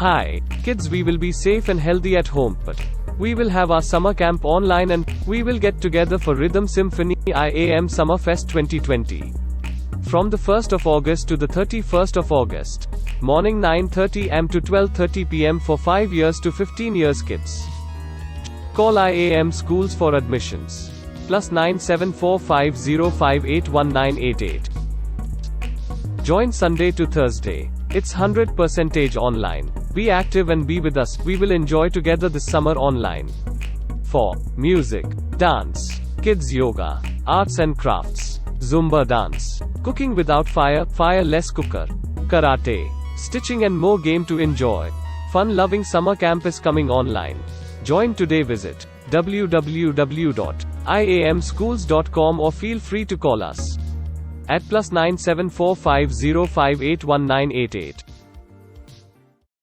Hi, kids, we will be safe and healthy at home, but we will have our summer camp online and we will get together for Rhythm Symphony IAM Summer Fest 2020. From the 1st of August to the 31st of August. Morning 9:30 am to 12:30 pm for 5 years to 15 years kids. Call IAM Schools for admissions. +974505881988. Join Sunday to Thursday. It's 100% online. Be active and be with us. We will enjoy together this summer online. For music, dance, kids yoga, arts and crafts, Zumba dance, cooking without fire, fire-less cooker, karate, stitching and more game to enjoy. Fun-loving summer camp is coming online. Join today. Visit www.iamschools.com or feel free to call us at +974505881988.